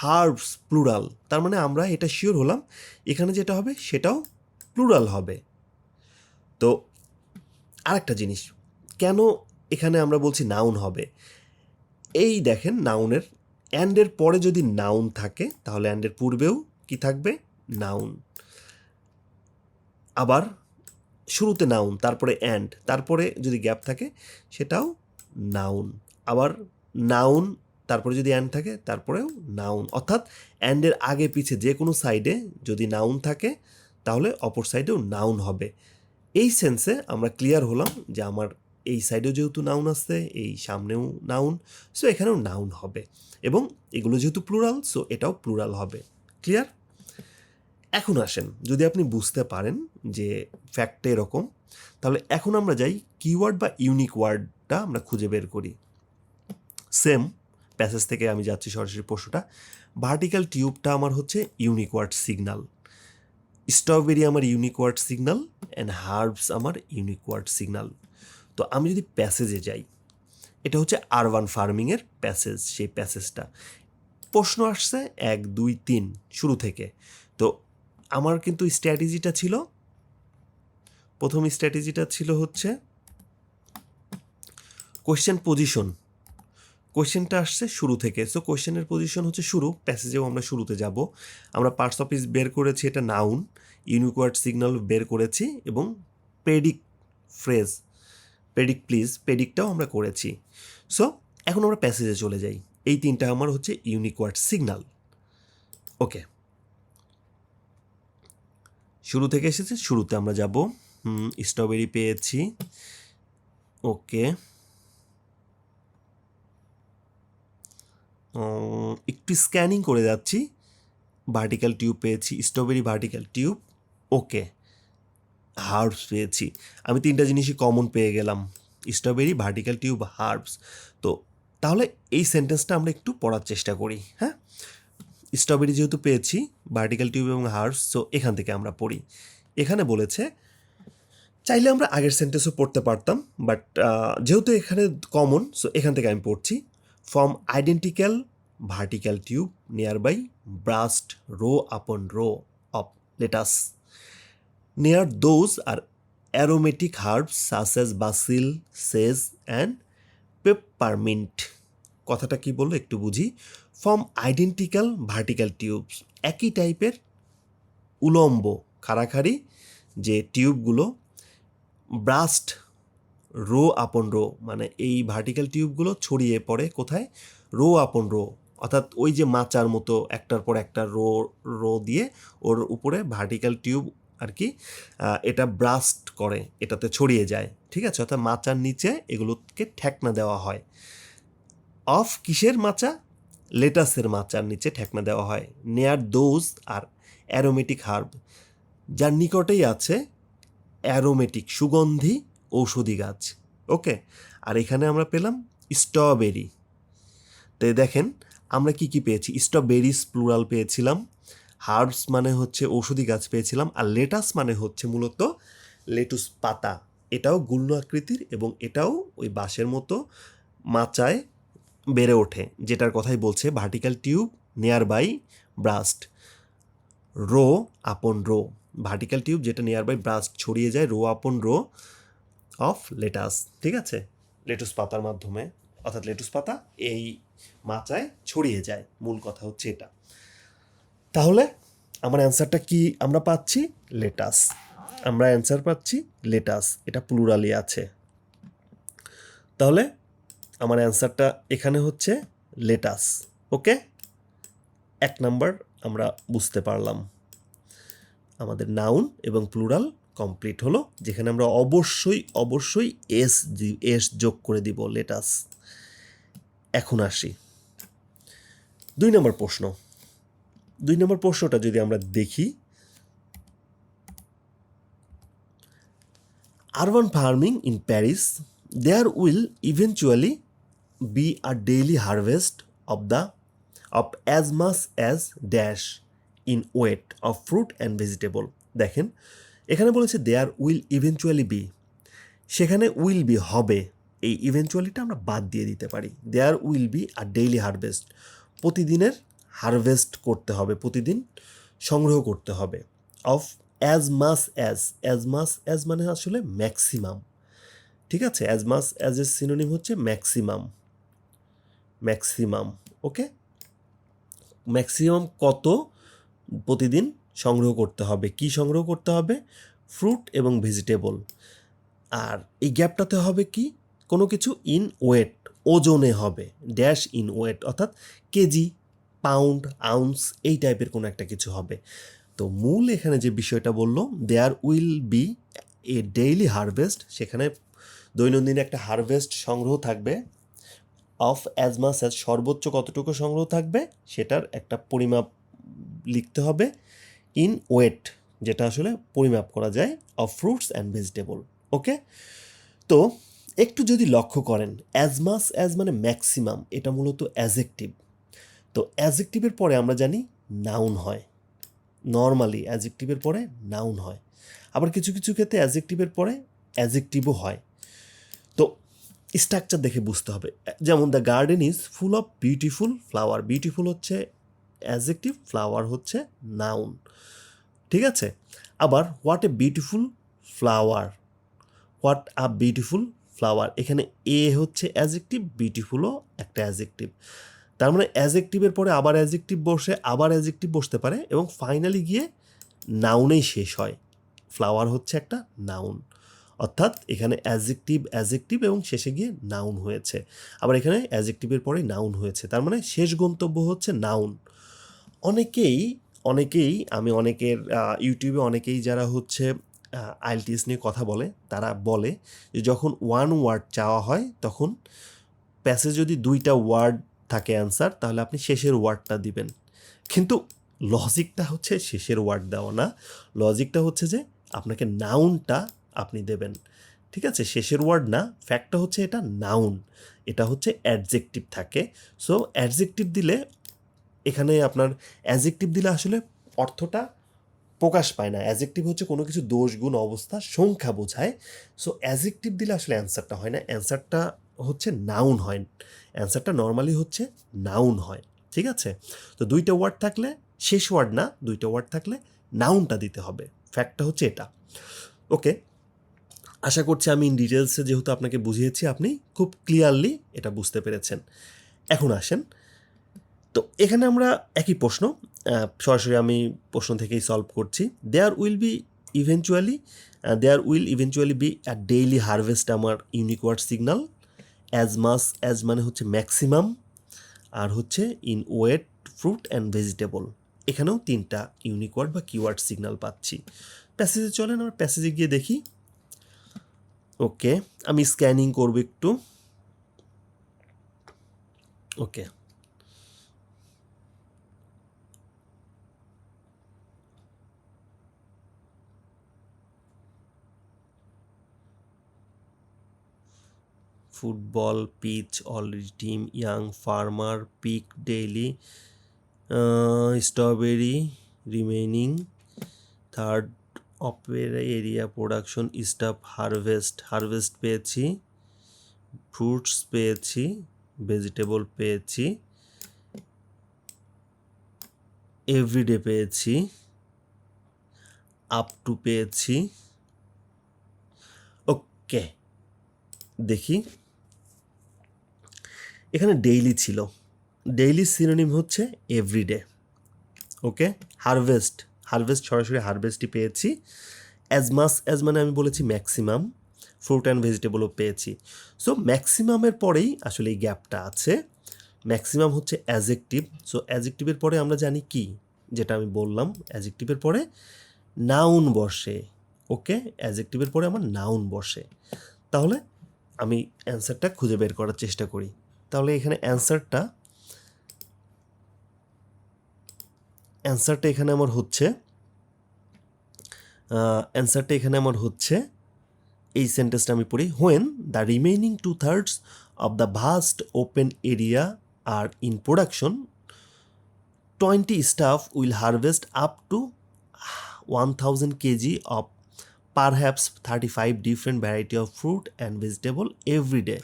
Herbs plural, তার মানে আমরা এটা শিওর হলাম এখানে যেটা হবে সেটাও প্লুরাল হবে। তো আরেকটা জিনিস, কেন এখানে আমরা বলছি নাউন হবে, এই দেখেন নাউনের অ্যান্ডের পরে যদি নাউন থাকে তাহলে অ্যান্ডের পূর্বেও কি থাকবে, নাউন। আবার শুরুতে নাউন তারপরে অ্যান্ড তারপরে যদি গ্যাপ থাকে সেটাও নাউন। আবার নাউন তারপরে যদি অ্যান্ড থাকে তারপরেও নাউন, অর্থাৎ অ্যান্ডের আগে পিছে যে কোনো সাইডে যদি নাউন থাকে তাহলে অপর সাইডেও নাউন হবে। এই সেন্সে আমরা ক্লিয়ার হলাম যে আমার এই সাইডেও যেহেতু নাউন আসছে, এই সামনেও নাউন, সো এখানেও নাউন হবে, এবং এগুলো যেহেতু প্লুরাল সো এটাও প্লুরাল হবে। ক্লিয়ার? এখন আসেন, যদি আপনি বুঝতে পারেন যে ফ্যাক্টটা এরকম, তাহলে এখন আমরা যাই কিওয়ার্ড বা ইউনিক ওয়ার্ডটা আমরা খুঁজে বের করি। সেম প্যাসেজ থেকে আমি যাচ্ছি সরাসরি প্রশ্নটা। ভার্টিক্যাল টিউবটা আমার হচ্ছে ইউনিক ওয়ার্ড সিগনাল, স্ট্রবেরি আমার unique word signal, and herbs আমার ইউনিক ওয়ার্ড সিগনাল। তো আমি যদি প্যাসেজে যাই, এটা হচ্ছে আরবান ফার্মিংয়ের প্যাসেজ, সেই প্যাসেজটা প্রশ্ন আসছে 1 2 3 শুরু থেকে। তো আমার কিন্তু স্ট্র্যাটেজিটা ছিল, প্রথম স্ট্র্যাটেজিটা ছিল হচ্ছে কোয়েশ্চেন পজিশন। কোয়েশ্চেনটা আসছে শুরু থেকে, সো কোয়েশ্চেনের পজিশন হচ্ছে শুরু, প্যাসেজেও আমরা শুরুতে যাব। আমরা পার্টস অফ স্পিচ বের করেছি, এটা নাউন, ইউনিক ওয়ার্ড সিগন্যাল বের করেছি, এবং প্রেডিক্ট ফ্রেজ, প্রেডিক্ট প্লিজ, প্রেডিক্টটাও আমরা করেছি। সো এখন আমরা প্যাসেজে চলে যাই। এই তিনটা আমার হচ্ছে ইউনিক ওয়ার্ড সিগন্যাল। ওকে, শুরু থেকে এসেছে, শুরুতে আমরা যাব। স্ট্রবেরি পেয়েছি। ওকে, একটু স্ক্যানিং করে যাচ্ছি। ভার্টিক্যাল টিউব পেয়েছি, স্ট্রবেরি ভার্টিক্যাল টিউব। ওকে, হার্বস পেয়েছি। আমি তিনটা জিনিসই কমন পেয়ে গেলাম, স্ট্রবেরি, ভার্টিক্যাল টিউব, হার্বস। তো তাহলে এই সেন্টেন্সটা আমরা একটু পড়ার চেষ্টা করি। হ্যাঁ, স্ট্রবেরি যেহেতু পেয়েছি, ভার্টিক্যাল টিউব এবং হার্বস, সো এখান থেকে আমরা পড়ি। এখানে বলেছে, চাইলে আমরা আগের সেন্টেন্সও পড়তে পারতাম, বাট যেহেতু এখানে কমন, সো এখান থেকে আমি পড়ছি। From identical vertical tube near by burst row upon row of lettuce, near those are aromatic herbs such as basil, sage and peppermint. কথাটা কি বললো একটু বুঝি। ফ্রম আইডেন্টিক্যাল ভার্টিক্যাল টিউবস, একই টাইপের উলম্ব খাড়াখাড়ি যে টিউবগুলো, ব্রাস্ট রো আপন রো, মানে এই ভার্টিক্যাল টিউবগুলো ছড়িয়ে পড়ে কোথায়, রো আপন রো, অর্থাৎ ওই যে মাচার মতো একটার পর একটা রো রো দিয়ে ওর উপরে ভার্টিক্যাল টিউব আর কি এটা ব্রাস্ট করে, এটাতে ছড়িয়ে যায়। ঠিক আছে, অর্থাৎ মাচার নিচে এগুলোকে ঠেকনা দেওয়া হয়। অফ কিসের মাচা, লেটাসের মাচার নিচে ঠেকনা দেওয়া হয়। নেয়ার দোজ আর অ্যারোমেটিক হার্ব, যার নিকটেই আছে অ্যারোমেটিক সুগন্ধি ঔষধি গাছ। ওকে, আর এখানে আমরা পেলাম স্ট্রবেরি। তো দেখেন আমরা কি কি পেয়েছি, স্ট্রবেরিজ প্লুরাল পেয়েছিলাম, হার্বস মানে হচ্ছে ঔষধি গাছ পেয়েছিলাম, আর লেটাস মানে হচ্ছে মূলত লেটুস পাতা। এটাও গুল্ম আকৃতির এবং এটাও ওই বাঁশের মতো মাচায় বেড়ে ওঠে, যেটার কথাই বলছে vertical tube near by burst row upon row, vertical tube যেটা নিয়ার বাই ব্রাস্ট ছড়িয়ে যায় rho upon row of let us. ঠিক আছে, লেটুস পাতার মাধ্যমে, অর্থাৎ লেটুস পাতা এই মাচায় ছড়িয়ে যায়, মূল কথা হচ্ছে এটা। তাহলে আমার অ্যান্সারটা কি আমরা পাচ্ছি, লেটাস। আমরা অ্যান্সার পাচ্ছি লেটাস, এটা প্লুরালি আছে। তাহলে আমার অ্যান্সারটা এখানে হচ্ছে লেটাস। ওকে, 1 নাম্বার আমরা বুঝতে পারলাম। আমাদের নাউন এবং প্লুরাল কমপ্লিট হলো, যেখানে আমরা অবশ্যই অবশ্যই এস যোগ করে দিব, লেটাস। এখন আসি 2 নম্বর প্রশ্ন। 2 নম্বর প্রশ্নটা যদি আমরা দেখি, urban farming in Paris, there will eventually be a daily harvest of as much as dash in weight of fruit and vegetable. দেখেন এখানে বলেছে দেয়ার উইল ইভেনচুয়ালি বি, সেখানে উইল বি হবে, এই ইভেনচুয়ালিটা আমরা বাদ দিয়ে দিতে পারি। There will be a daily harvest, প্রতিদিনের হারভেস্ট করতে হবে, প্রতিদিন সংগ্রহ করতে হবে। অফ অ্যাজ মাস অ্যাজ মানে আসলে ম্যাক্সিমাম, ঠিক আছে? অ্যাজ মাস অ্যাজ এর সিনোনিম হচ্ছে ম্যাক্সিমাম। ওকে, ম্যাক্সিমাম কত প্রতিদিন সংগ্রহ করতে হবে? কি সংগ্রহ করতে হবে? ফ্রুট এবং ভেজিটেবল। আর এই গ্যাপটাতে হবে কি, কোনো কিছু ইন ওয়েট, ওজনে হবে, ড্যাশ ইন ওয়েট, অর্থাৎ কেজি, পাউন্ড, আউন্স, এই টাইপের কোনো একটা কিছু হবে। তো মূল এখানে যে বিষয়টা বললো, there will be a daily harvest, সেখানে দৈনন্দিন একটা হারভেস্ট সংগ্রহ থাকবে। অফ অ্যাজ মাস অ্যাজ, সর্বোচ্চ কতটুকু সংগ্রহ থাকবে সেটার একটা পরিমাপ লিখতে হবে। ইন ওয়েট, যেটা আসলে পরিমাপ করা যায়, অফ ফ্রুটস অ্যান্ড ভেজিটেবল। ওকে, তো একটু যদি লক্ষ্য করেন, অ্যাজ মাস অ্যাজ মানে ম্যাক্সিমাম, এটা মূলত অ্যাজেক্টিভ। তো অ্যাজেক্টিভের পরে আমরা জানি নাউন হয়, নর্মালি অ্যাজেক্টিভের পরে নাউন হয়, আবার কিছু কিছু ক্ষেত্রে অ্যাজেক্টিভের পরে অ্যাজেক্টিভও হয়। তো স্ট্রাকচার দেখে বুঝতে হবে, যেমন the garden is full of beautiful flower, beautiful হচ্ছে অ্যাজেক্টিভ, ফ্লাওয়ার হচ্ছে নাউন, ঠিক আছে? আবার what a beautiful flower, what a beautiful flower, এখানে এ হচ্ছে অ্যাজেক্টিভ, বিউটিফুলও একটা অ্যাজেক্টিভ। তার মানে অ্যাজেক্টিভের পরে আবার অ্যাজেক্টিভ বসে, আবার অ্যাজেক্টিভ বসতে পারে, এবং ফাইনালি গিয়ে নাউনেই শেষ হয়। ফ্লাওয়ার হচ্ছে একটা নাউন, অর্থাৎ এখানে অ্যাজেক্টিভ এবং শেষে গিয়ে নাউন হয়েছে, আবার এখানে অ্যাজেক্টিভের পরে নাউন হয়েছে, তার মানে শেষ গন্তব্য হচ্ছে নাউন। অনেকেই আমি অনেকের ইউটিউবে অনেকেই যারা হচ্ছে আইএলটিএস নিয়ে কথা বলে, তারা বলে যে যখন ওয়ান ওয়ার্ড চাওয়া হয়, তখন প্যাসেজ যদি 2টা ওয়ার্ড থাকে অ্যান্সার, তাহলে আপনি শেষের ওয়ার্ডটা দিবেন। কিন্তু লজিকটা হচ্ছে শেষের ওয়ার্ড দেওয়া না, লজিকটা হচ্ছে যে আপনাকে নাউনটা আপনি দেবেন, ঠিক আছে? শেষের ওয়ার্ড না, ফ্যাক্টটা হচ্ছে এটা নাউন, এটা হচ্ছে অ্যাডজেক্টিভ থাকে। সো অ্যাডজেক্টিভ দিলে, এখানে আপনার অ্যাডজেক্টিভ দিলে আসলে অর্থটা প্রকাশ পায় না। অ্যাডজেক্টিভ হচ্ছে কোনো কিছু দোষ, গুণ, অবস্থা, সংখ্যা বোঝায়। সো অ্যাডজেক্টিভ দিলে আসলে অ্যান্সারটা হয় না, অ্যান্সারটা হচ্ছে নাউন হয়, অ্যান্সারটা নর্মালি হচ্ছে নাউন হয়, ঠিক আছে? তো 2টা ওয়ার্ড থাকলে, শেষ ওয়ার্ড না, 2টা ওয়ার্ড থাকলে নাউনটা দিতে হবে, ফ্যাক্টটা হচ্ছে এটা। ওকে, আশা করছি আমি ইন ডিটেলসে যেহেতু আপনাকে বুঝিয়েছি, আপনি খুব ক্লিয়ারলি এটা বুঝতে পেরেছেন। এখন আসেন, তো এখানে আমরা একই প্রশ্ন, সরাসরি আমি প্রশ্ন থেকেই সলভ করছি। There will eventually be a daily harvest, আমার unique word signal. As much as মানে হচ্ছে ম্যাক্সিমাম, আর হচ্ছে in weight, fruit and vegetable. এখানেও 3টা ইউনিক ওয়ার্ড বা কিওয়ার্ড সিগনাল পাচ্ছি। প্যাসেজে চলেন, আমরা প্যাসেজে গিয়ে দেখি। ওকে, আমি স্ক্যানিং করব একটু। Okay, football pitch already team, young farmer, pick daily, strawberry remaining, third opera area production, staff harvest পেয়েছি, ফ্রুটস পেয়েছি, ভেজিটেবল পেয়েছি, এভরিডে পেয়েছি, আপ টু পেয়েছি। ওকে, দেখি এখানে ডেইলি ছিল, ডেইলি সিনোনিম হচ্ছে এভরিডে। ওকে, হারভেস্ট সরাসরি হারভেস্টই পেয়েছি। অ্যাজ মাস অ্যাজ মানে আমি বলেছি ম্যাক্সিমাম, ফ্রুট অ্যান্ড ভেজিটেবলও পেয়েছি। সো ম্যাক্সিমামের পরেই আসলে এই গ্যাপটা আছে, ম্যাক্সিমাম হচ্ছে অ্যাজেক্টিভ। সো অ্যাজেক্টিভের পরে আমরা জানি কি, যেটা আমি বললাম, অ্যাজেক্টিভের পরে নাউন বসে। ওকে, অ্যাজেক্টিভের পরে আমার নাউন বসে। তাহলে আমি অ্যান্সারটা খুঁজে বের করার চেষ্টা করি। তাহলে এখানে অ্যান্সারটা এখানে আমার হচ্ছে, এই সেন্টেন্সটা আমি পড়ি। When the remaining 2/3 of the vast open area are in production, 20 staff will harvest up to 1000 kg of perhaps 35 different variety of fruit and vegetable every day.